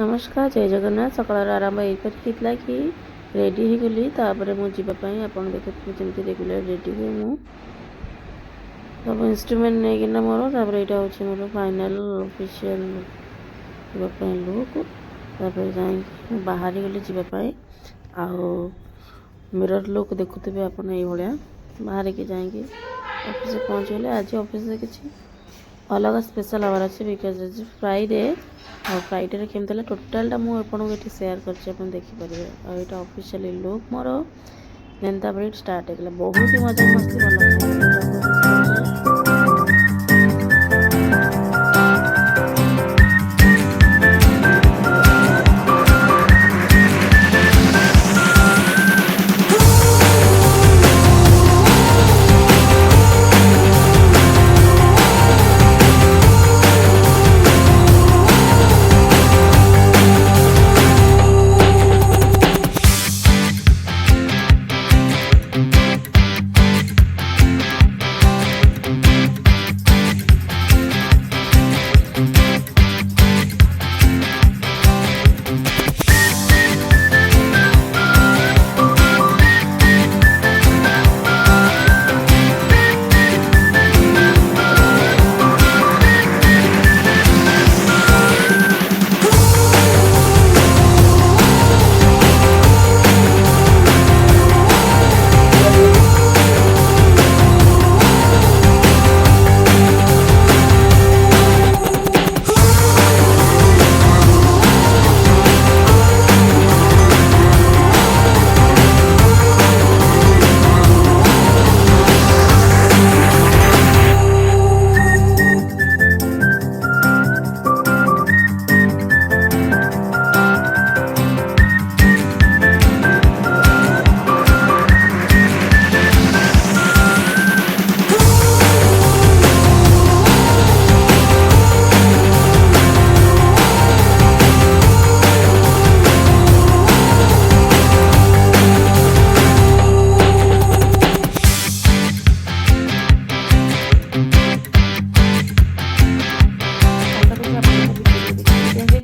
नमस्कार जय जगन्नाथ सकाल आरंभ यहीपरी कि रेडी हो गली तापर मुझे आप देखते जमी रेगुलर रेडी हुए मुझ सब इन्स्ट्रुमेंट नहीं मोर तापर यहाँ हूँ मोर फाइनाल ऑफिशियल लुक तापर बाहरी गली जावाई आ मिरर लुक देखुवे आप बाहर के जाएंगे ऑफिस पहुँचले आज ऑफिस किसी अलग स्पेशल हबार अच्छे बिकज आज फ्राइडे और फ्राइडे केमती टोटालटा मुझे सेयार कर देखिपारे और यहाँ ऑफिशियली लुक मोर देन तापर स्टार्ट हो बहुत ही मजा मस्ती भल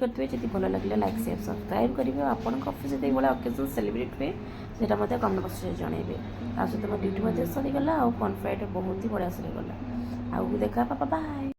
करते जी भल लगे लाइक सेयर सब्सक्राइब करेंगे आपन ऑफिस जो अकेजन सेलिब्रेट हुए से कमेंट बॉक्स में जनइबे सहित मो ड्यूटी सरीगला आउ फन फ्राइडे बहुत ही बढ़िया सरीगला आउ देखा बाय।